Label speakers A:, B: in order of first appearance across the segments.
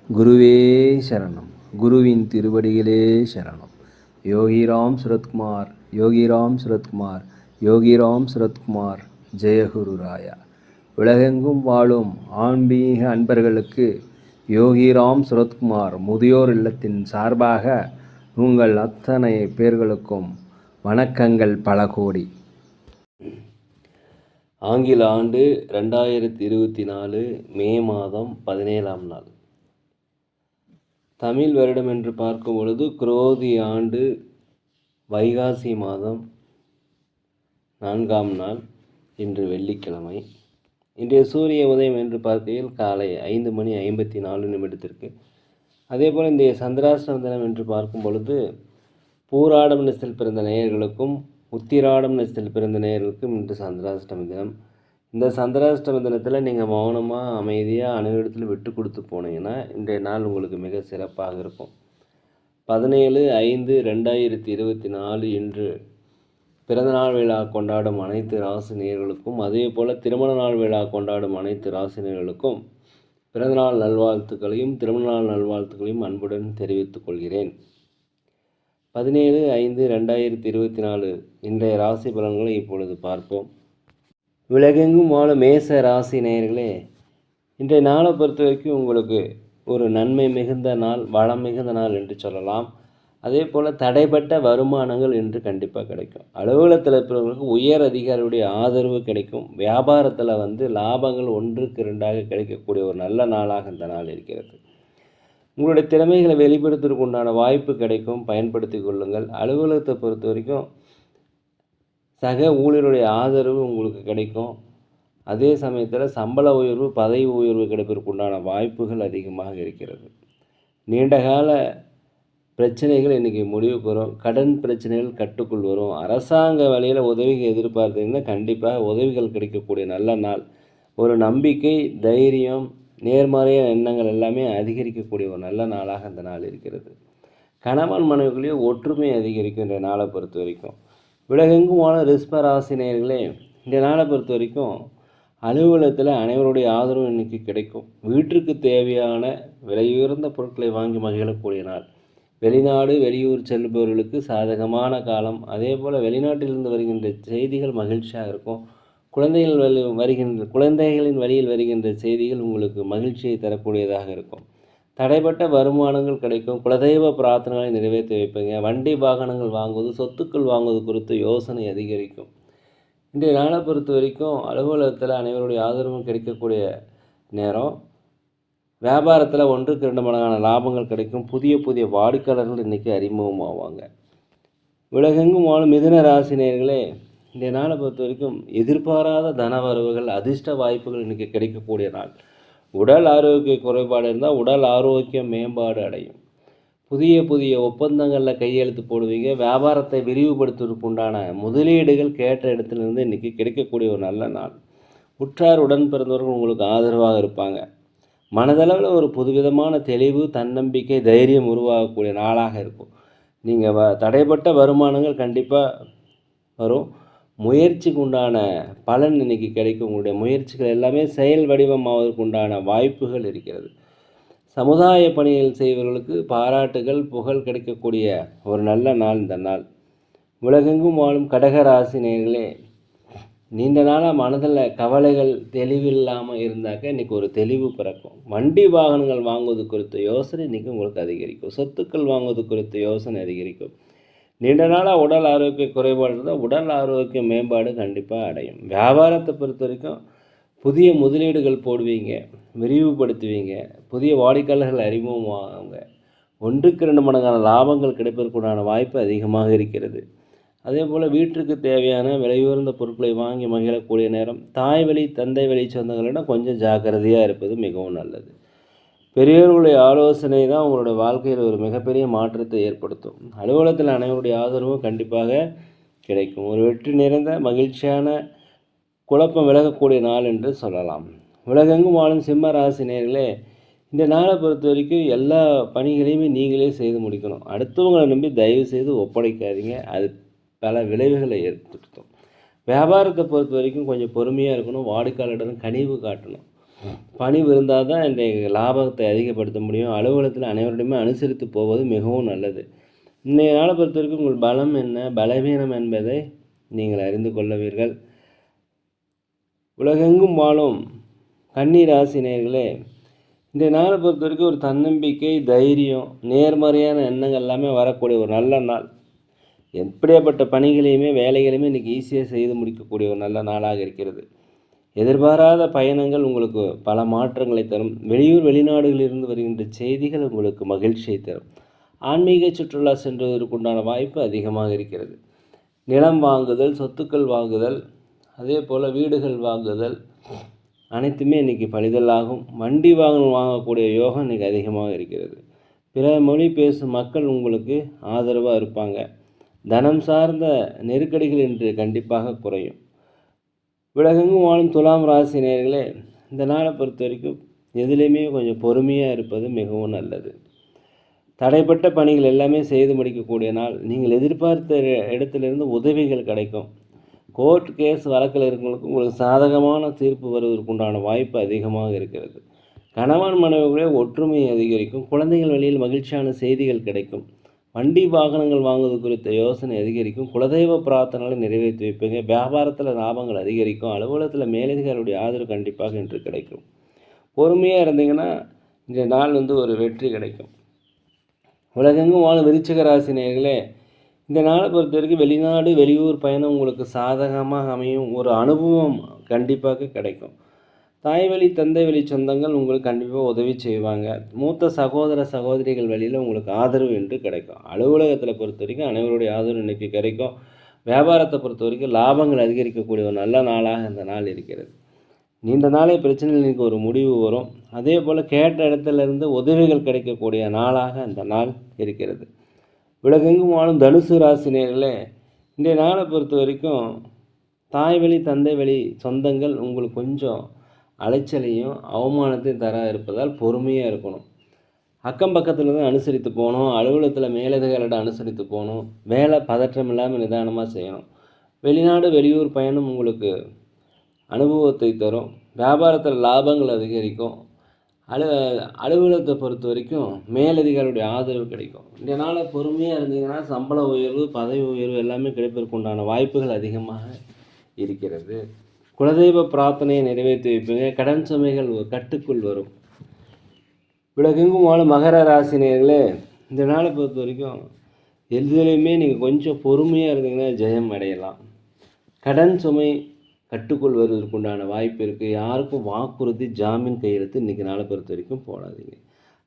A: குருவே சரணம். குருவின் திருவடிகளே சரணம். யோகிராம் சுரத்குமார், யோகிராம் சுரத்குமார், யோகிராம் சுரத்குமார். ஜெயகுரு ராயா. உலகெங்கும் வாழும் ஆன்மீக அன்பர்களுக்கு யோகிராம் சுரத்குமார் முதியோர் இல்லத்தின் சார்பாக உங்கள் அத்தனை பேர்களுக்கும் வணக்கங்கள் பல கோடி. ஆங்கில ஆண்டு 2024 மே மாதம் 17ஆம் நாள். தமிழ் வருடம் என்று பார்க்கும் பொழுது குரோதி ஆண்டு வைகாசி மாதம் 4ஆம் நாள். இன்று வெள்ளிக்கிழமை. இன்றைய சூரிய உதயம் என்று பார்க்கையில் காலை 5:54 அதேபோல் இன்றைய சந்திராஷ்டம தினம் என்று பார்க்கும் பொழுது பூராடம் நட்சத்திரத்தில் பிறந்த நேயர்களுக்கும் உத்திராடம் நட்சத்திரத்தில் பிறந்த நேயர்களுக்கும் இன்று சந்திராஷ்டம தினம். இந்த சந்திராஷ்டம தினத்தில் நீங்கள் மௌனமாக அமைதியாக அனைவரிடத்தில் விட்டு கொடுத்து போனீங்கன்னா இன்றைய நாள் உங்களுக்கு மிக சிறப்பாக இருக்கும். 17/5/2024 இன்று பிறந்தநாள் விழா கொண்டாடும் அனைத்து ராசினியர்களுக்கும் அதே போல் திருமண நாள் விழா கொண்டாடும் அனைத்து ராசினியர்களுக்கும் பிறந்தநாள் நல்வாழ்த்துக்களையும் திருமண நாள் நல்வாழ்த்துக்களையும் அன்புடன் தெரிவித்துக் கொள்கிறேன். 17/5/2024 இன்றைய ராசி பலன்களை இப்பொழுது பார்ப்போம். உலகெங்கும் வாழும் மேச ராசி நேயர்களே, இன்றைய நாளை பொறுத்த வரைக்கும் உங்களுக்கு ஒரு நன்மை மிகுந்த நாள், வளம் மிகுந்த நாள் என்று சொல்லலாம். அதே போல் தடைப்பட்ட வருமானங்கள் இன்று கண்டிப்பாக கிடைக்கும். அலுவலகத்தில் இருக்கிறவங்களுக்கு உயர் அதிகாரியுடைய ஆதரவு கிடைக்கும். வியாபாரத்தில் லாபங்கள் 1க்கு 2ஆக கிடைக்கக்கூடிய ஒரு நல்ல நாளாக இந்த நாள் இருக்கிறது. உங்களுடைய திறமைகளை வெளிப்படுத்துவதற்கு உண்டான வாய்ப்பு கிடைக்கும், பயன்படுத்தி கொள்ளுங்கள். அலுவலகத்தை பொறுத்த வரைக்கும் சக ஊழியருடைய ஆதரவு உங்களுக்கு கிடைக்கும். அதே சமயத்தில் சம்பள உயர்வு, பதவி உயர்வு கிடைப்பதற்கு உண்டான வாய்ப்புகள் அதிகமாக இருக்கிறது. நீண்டகால பிரச்சனைகள் இன்றைக்கி முடிவுக்கு வரும். கடன் பிரச்சனைகள் கட்டுக்குள் வரும். அரசாங்க வழியில் உதவிகள் எதிர்பார்த்தீங்கன்னா கண்டிப்பாக உதவிகள் கிடைக்கக்கூடிய நல்ல நாள். ஒரு நம்பிக்கை, தைரியம், நேர்மறையான எண்ணங்கள் எல்லாமே அதிகரிக்கக்கூடிய ஒரு நல்ல நாளாக இந்த நாள் இருக்கிறது. கணவன் மனைவிக்குள்ளேயே ஒற்றுமை அதிகரிக்கும் இந்த நாளை பொறுத்த வரைக்கும். உலகெங்குமான ரிஷப ராசி நேயர்களே, இந்த நாளை பொறுத்த வரைக்கும் அலுவலகத்தில் அனைவருடைய ஆதரவும் இன்றைக்கி கிடைக்கும். வீட்டிற்கு தேவையான விலையுயர்ந்த பொருட்களை வாங்கி மகிழக்கூடிய நாள். வெளிநாடு வெளியூர் செல்பவர்களுக்கு சாதகமான காலம். அதே போல் வெளிநாட்டிலிருந்து வருகின்ற செய்திகள் மகிழ்ச்சியாக இருக்கும். குழந்தைகளின் வழியில் வருகின்ற செய்திகள் உங்களுக்கு மகிழ்ச்சியை தரக்கூடியதாக இருக்கும். தடைப்பட்ட வருமானங்கள் கிடைக்கும். குலதெய்வ பிரார்த்தனைகளை நிறைவேற்றி வைப்பீங்க. வண்டி வாகனங்கள் வாங்குவது, சொத்துக்கள் வாங்குவது குறித்து யோசனை அதிகரிக்கும். இன்றைய நாளை பொறுத்த வரைக்கும் அலுவலகத்தில் அனைவருடைய ஆதரவும் கிடைக்கக்கூடிய நேரம். வியாபாரத்தில் 1க்கு 2 மடங்கான லாபங்கள் கிடைக்கும். புதிய புதிய வாடிக்கையாளர்கள் இன்றைக்கி அறிமுகமாவாங்க. உலகெங்கும் வாழும் மிதுன ராசி நேயர்களே, இன்றைய நாளை பொறுத்த வரைக்கும் எதிர்பாராத தனவரவுகள், அதிர்ஷ்ட வாய்ப்புகள் இன்றைக்கி கிடைக்கக்கூடிய நாள். உடல் ஆரோக்கிய குறைபாடு இருந்தால் உடல் ஆரோக்கிய மேம்பாடு அடையும். புதிய புதிய ஒப்பந்தங்களில் கையெழுத்து போடுவீங்க. வியாபாரத்தை விரிவுபடுத்துவதற்கு உண்டான முதலீடுகள் கேட்ட இடத்துலேருந்து இன்றைக்கி கிடைக்கக்கூடிய ஒரு நல்ல நாள். உற்றார் உடன் பிறந்தவர்கள் உங்களுக்கு ஆதரவாக இருப்பாங்க. மனதளவில் ஒரு புதுவிதமான தெளிவு, தன்னம்பிக்கை, தைரியம் உருவாகக்கூடிய நாளாக இருக்கும். நீங்கள் தடைப்பட்ட வருமானங்கள் கண்டிப்பாக வரும். முயற்சிக்கு உண்டான பலன் இன்றைக்கி கிடைக்கும். உங்களுடைய முயற்சிகள் எல்லாமே செயல் வடிவமாவதற்கு உண்டான வாய்ப்புகள் இருக்கிறது. சமுதாய பணிகள் செய்வர்களுக்கு பாராட்டுகள், புகழ் கிடைக்கக்கூடிய ஒரு நல்ல நாள் இந்த நாள். உலகெங்கும் வாழும் கடகராசி நேயர்களே, நீண்ட நாளாக மனதில் கவலைகள் தெளிவில்லாமல் இருந்தாக்க இன்றைக்கி ஒரு தெளிவு பிறக்கும். வண்டி வாகனங்கள் வாங்குவது குறித்த யோசனை இன்றைக்கி உங்களுக்கு அதிகரிக்கும். சொத்துக்கள் வாங்குவது குறித்த யோசனை அதிகரிக்கும். நீண்ட நாளாக உடல் ஆரோக்கிய குறைபாடு இருந்தால் உடல் ஆரோக்கிய மேம்பாடு கண்டிப்பாக அடையும். வியாபாரத்தை பொறுத்த வரைக்கும் புதிய முதலீடுகள் போடுவீங்க, விரிவுபடுத்துவீங்க. புதிய வாடிக்கையாளர்கள் அறிமுகமாகுங்க. 1க்கு 2 மடங்கான லாபங்கள் கிடைப்பதற்குண்டான வாய்ப்பு அதிகமாக இருக்கிறது. அதே போல் வீட்டிற்கு தேவையான விலையுயர்ந்த பொருட்களை வாங்கி மகிழக்கூடிய நேரம். தாய் வழி, தந்தை வழி சொந்தங்களிடம் கொஞ்சம் ஜாக்கிரதையாக இருப்பது மிகவும் நல்லது. பெரியவர்களுடைய ஆலோசனை தான் உங்களுடைய வாழ்க்கையில் ஒரு மிகப்பெரிய மாற்றத்தை ஏற்படுத்தும். அலுவலகத்தில் அனைவருடைய ஆதரவும் கண்டிப்பாக கிடைக்கும். ஒரு வெற்றி நிறைந்த மகிழ்ச்சியான குழப்பம் விலகக்கூடிய நாள் என்று சொல்லலாம். உலகெங்கும் வாழும் சிம்ம ராசி நேயர்களே, இந்த நாளை பொறுத்த வரைக்கும் எல்லா பணிகளையுமே நீங்களே செய்து முடிக்கணும். அடுத்தவங்களை நம்பி தயவு செய்து ஒப்படைக்காதீங்க. அது பல விளைவுகளை ஏற்படுத்தும். வியாபாரத்தை பொறுத்த வரைக்கும் கொஞ்சம் பொறுமையாக இருக்கணும். வாடிக்கையாளரிடம் கனிவு காட்டணும். பணிவு இருந்தால் தான் இன்றைய லாபத்தை அதிகப்படுத்த முடியும். அலுவலகத்தில் அனைவரிடமே அனுசரித்து போவது மிகவும் நல்லது. இன்றைய நாளை பொறுத்த வரைக்கும் உங்கள் பலம் என்ன, பலவீனம் என்பதை நீங்கள் அறிந்து கொள்ளுவீர்கள். உலகெங்கும் வாழும் கன்னி ராசி நேயர்களே, இன்றைய நாளை பொறுத்த வரைக்கும் ஒரு தன்னம்பிக்கை, தைரியம், நேர்மறையான எண்ணங்கள் எல்லாமே வரக்கூடிய ஒரு நல்ல நாள். எப்படியாப்பட்ட பணிகளையுமே வேலைகளையுமே இன்றைக்கி ஈஸியாக செய்து முடிக்கக்கூடிய ஒரு நல்ல நாளாக இருக்கிறது. எதிர்பாராத பயணங்கள் உங்களுக்கு பல மாற்றங்களை தரும். வெளியூர் வெளிநாடுகளிலிருந்து வருகின்ற செய்திகள் உங்களுக்கு மகிழ்ச்சியை தரும். ஆன்மீக சுற்றுலா சென்றதற்குண்டான வாய்ப்பு அதிகமாக இருக்கிறது. நிலம் வாங்குதல், சொத்துக்கள் வாங்குதல், அதே போல் வீடுகள் வாங்குதல் அனைத்துமே இன்றைக்கி பலிதலாகும். வண்டி வாகனம் வாங்கக்கூடிய யோகம் இன்றைக்கி அதிகமாக இருக்கிறது. பிற மொழி பேசும் மக்கள் உங்களுக்கு ஆதரவாக இருப்பாங்க. தனம் சார்ந்த நெருக்கடிகள் இன்று கண்டிப்பாக குறையும். உலகெங்கும் வாழும் துலாம் ராசி நேயர்களே, இந்த நாளை பொறுத்த வரைக்கும் எதுலேயுமே கொஞ்சம் பொறுமையாக இருப்பது மிகவும் நல்லது. தடைப்பட்ட பணிகள் எல்லாமே செய்து முடிக்கக்கூடிய நாள். நீங்கள் எதிர்பார்த்த இடத்திலிருந்து உதவிகள் கிடைக்கும். கோர்ட் கேஸ் வழக்கில் இருக்கிறவங்களுக்கு உங்களுக்கு சாதகமான தீர்ப்பு வருவதற்குண்டான வாய்ப்பு அதிகமாக இருக்கிறது. கணவன் மனைவிகளே ஒற்றுமை அதிகரிக்கும். குழந்தைகள் வழியில் மகிழ்ச்சியான செய்திகள் கிடைக்கும். வண்டி வாகனங்கள் வாங்குவது குறித்த யோசனை அதிகரிக்கும். குலதெய்வ பிரார்த்தனைகளை நிறைவேற்றி வைப்பீங்க. வியாபாரத்தில் லாபங்கள் அதிகரிக்கும். அலுவலகத்தில் மேலதிகாரிகளுடைய ஆதரவு கண்டிப்பாக இன்று கிடைக்கும். பொறுமையாக இருந்தீங்கன்னா இந்த நாள் ஒரு வெற்றி கிடைக்கும். உலகெங்கும் வாழும் விருச்சிக ராசி நேயர்களே, இந்த நாளை பொறுத்த வரைக்கும் வெளிநாடு வெளியூர் பயணம் உங்களுக்கு சாதகமாக அமையும். ஒரு அனுபவம் கண்டிப்பாக கிடைக்கும். தாய் வழி தந்தை வழி சொந்தங்கள் உங்களுக்கு கண்டிப்பாக உதவி செய்வாங்க. மூத்த சகோதர சகோதரிகள் வழியில் உங்களுக்கு ஆதரவு என்று கிடைக்கும். அலுவலகத்தில் பொறுத்த வரைக்கும் அனைவருடைய ஆதரவு இன்றைக்கி கிடைக்கும். வியாபாரத்தை பொறுத்த வரைக்கும் லாபங்கள் அதிகரிக்கக்கூடிய ஒரு நல்ல நாளாக இந்த நாள் இருக்கிறது. நீண்ட நாளே பிரச்சனைகளுக்கு ஒரு முடிவு வரும். அதே போல் கேட்ட இடத்துலேருந்து உதவிகள் கிடைக்கக்கூடிய நாளாக இந்த நாள் இருக்கிறது. உலகெங்கும் வாழும் தனுசு ராசி நேயர்களே, இன்றைய நாளை பொறுத்த வரைக்கும் தாய் வழி தந்தை வழி சொந்தங்கள் உங்களுக்கு கொஞ்சம் அலைச்சலையும் அவமானத்தையும் தர இருப்பதால் பொறுமையாக இருக்கணும். அக்கம் பக்கத்தில் தான் அனுசரித்து போகணும். அலுவலகத்தில் மேலதிகாரிடம் அனுசரித்து போகணும். வேலை பதற்றம் இல்லாமல் நிதானமாக செய்யணும். வெளிநாடு வெளியூர் பயணம் உங்களுக்கு அனுபவத்தை தரும். வியாபாரத்தில் லாபங்கள் அதிகரிக்கும். அலுவலகத்தை பொறுத்த வரைக்கும் மேலதிகாரியுடைய ஆதரவு கிடைக்கும். இந்த நாளில் பொறுமையாக இருந்தீங்கன்னா சம்பள உயர்வு, பதவி உயர்வு எல்லாமே கிடைப்பதற்குண்டான வாய்ப்புகள் அதிகமாக இருக்கிறது. குலதெய்வ பிரார்த்தனையை நிறைவேற்றி வைப்பீங்க. கடன் சுமைகள் கட்டுக்குள் வரும். உலகெங்கும் வாழும் மகர ராசி நேயர்களே, இந்த நாளை பொறுத்த வரைக்கும் எதுலேயுமே நீங்கள் கொஞ்சம் பொறுமையாக இருந்தீங்கன்னா ஜெயம் அடையலாம். கடன் சுமை கட்டுக்குள் வருவதற்குண்டான வாய்ப்பு இருக்குது. யாருக்கும் வாக்குறுதி ஜாமீன் கையெழுத்து இன்றைக்கி நாளை பொறுத்த வரைக்கும் போடாதீங்க.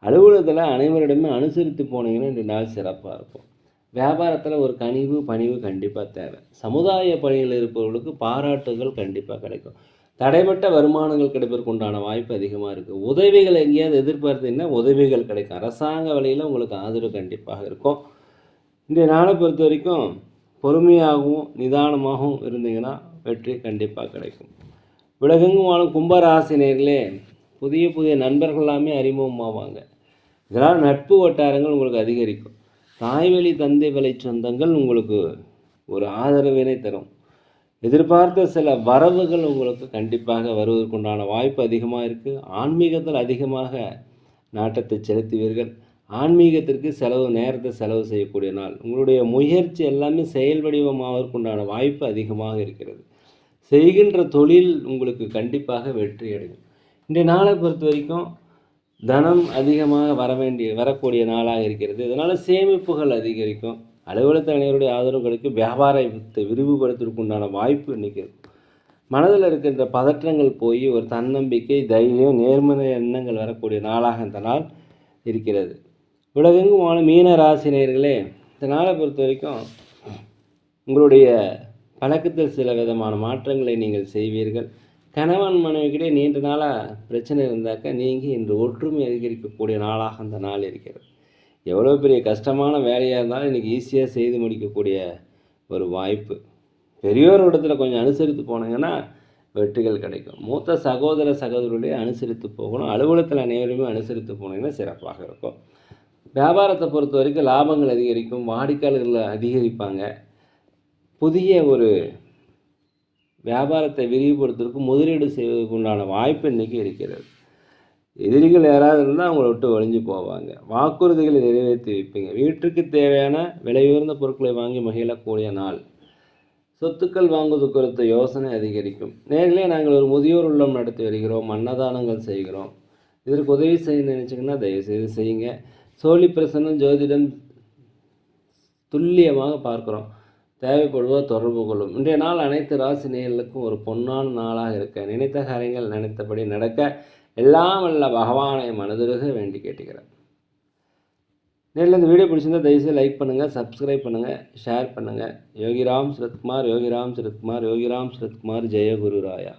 A: அலுவலகத்தில் அனைவரிடமே அனுசரித்து போனீங்கன்னா இந்த நாள் சிறப்பாக இருக்கும். வியாபாரத்தில் ஒரு கனிவு பணிவு கண்டிப்பாக தேவை. சமுதாய பணியில் இருப்பவர்களுக்கு பாராட்டுகள் கண்டிப்பாக கிடைக்கும். தடைப்பட்ட வருமானங்கள் கிடைப்பதற்குண்டான வாய்ப்பு அதிகமாக இருக்குது. உதவிகள் எங்கேயாவது எதிர்பார்த்தீங்கன்னா உதவிகள் கிடைக்கும். அரசாங்க வழியில் உங்களுக்கு ஆதரவு கண்டிப்பாக இருக்கும். இன்றைய நாளை பொறுத்த வரைக்கும் பொறுமையாகவும் நிதானமாகவும் இருந்தீங்கன்னா வெற்றி கண்டிப்பாக கிடைக்கும். உலகெங்கும் வாழும் கும்பராசினியர்களே, புதிய புதிய நண்பர்கள் எல்லாமே அறிமுகமாவாங்க. இதனால் நட்பு வட்டாரங்கள் உங்களுக்கு அதிகரிக்கும். தாய்வழி தந்தை வழி சொந்தங்கள் உங்களுக்கு ஒரு ஆதரவினை தரும். எதிர்பார்த்த சில வரவுகள் உங்களுக்கு கண்டிப்பாக வருவதற்குண்டான வாய்ப்பு அதிகமாக இருக்குது. ஆன்மீகத்தில் அதிகமாக நாட்டத்தை செலுத்துவீர்கள். ஆன்மீகத்திற்கு நேரத்தை செலவு செய்யக்கூடிய நாள். உங்களுடைய முயற்சி எல்லாமே செயல் வடிவமாவதற்குண்டான வாய்ப்பு அதிகமாக இருக்கிறது. செய்கின்ற தொழில் உங்களுக்கு கண்டிப்பாக வெற்றி அடையும். இன்றைய நாளை பொறுத்த வரைக்கும் தனம் அதிகமாக வரக்கூடிய நாளாக இருக்கிறது. இதனால் சேமிப்புகள் அதிகரிக்கும். அலுவலகத்தில் அனைவருடைய ஆதரவு கிடைக்கும். வியாபாரத்தை விரிவுபடுத்துவதற்குண்டான வாய்ப்பு இன்றைக்கி இருக்கும். மனதில் இருக்கின்ற பதற்றங்கள் போய் ஒரு தன்னம்பிக்கை, தைரியம், நேர்மறை எண்ணங்கள் வரக்கூடிய நாளாக இந்த நாள் இருக்கிறது. உலகெங்கும் வாழும் மீன ராசினியர்களே, இந்த நாளை பொறுத்த வரைக்கும் உங்களுடைய பழக்கத்தில் சில விதமான மாற்றங்களை நீங்கள் செய்வீர்கள். கணவன் மனைவிக்கிட்டே நீண்ட நாளாக பிரச்சனை இருந்தாக்க நீங்கள் இன்று ஒற்றுமை அதிகரிக்கக்கூடிய நாளாக அந்த நாள் இருக்கிறது. எவ்வளோ பெரிய கஷ்டமான வேலையாக இருந்தாலும் இன்றைக்கி ஈஸியாக செய்து முடிக்கக்கூடிய ஒரு வாய்ப்பு. பெரியோர் இடத்துல கொஞ்சம் அனுசரித்து போனீங்கன்னா வெற்றிகள் கிடைக்கும். மூத்த சகோதர சகோதரியுடைய அனுசரித்து போகணும். அலுவலகத்தில் அனைவருமே அனுசரித்து போனீங்கன்னா சிறப்பாக இருக்கும். வியாபாரத்தை பொறுத்த வரைக்கும் லாபங்கள் அதிகரிக்கும். வாடிக்கையாளர்கள் அதிகரிப்பாங்க. புதிய ஒரு வியாபாரத்தை விரிவுபடுத்துவதற்கு முதலீடு செய்வதற்கு உண்டான வாய்ப்பு இன்றைக்கி இருக்கிறது. எதிரிகள் யாராவது இருந்தால் அவங்கள விட்டு ஒழிஞ்சு போவாங்க. வாக்குறுதிகளை நிறைவேற்றி வைப்பீங்க. வீட்டுக்கு தேவையான விலையுயர்ந்த பொருட்களை வாங்கி மகிழக்கூடிய நாள். சொத்துக்கள் வாங்குவது குறித்த யோசனை அதிகரிக்கும். நேரிலே நாங்கள் ஒரு முதியோர் இல்லம் நடத்தி வருகிறோம், அன்னதானங்கள் செய்கிறோம். இதற்கு உதவி செய்ய நினச்சிங்கன்னா தயவுசெய்து செய்யுங்க. சோழி பிரசன்னம் ஜோதிடம் துல்லியமாக பார்க்குறோம். தேவைப்படுவோர் தொடர்பு கொள்ளும். இன்றைய நாள் அனைத்து ராசி நேயர்களுக்கும் ஒரு பொன்னான நாளாக இருக்க, நினைத்த காரியங்கள் நினைத்தபடி நடக்க எல்லாம் வல்ல பகவானை மனதுருக வேண்டி கேட்டுக்கிறேன். நேரில் இந்த வீடியோ பிடிச்சிருந்தால் தயவுசெய்து லைக் பண்ணுங்கள், சப்ஸ்கிரைப் பண்ணுங்கள், ஷேர் பண்ணுங்கள். யோகிராம் சுரத்குமார், யோகிராம் சுரத்குமார், யோகிராம் சுரத்குமார். ஜெய குரு ராயா.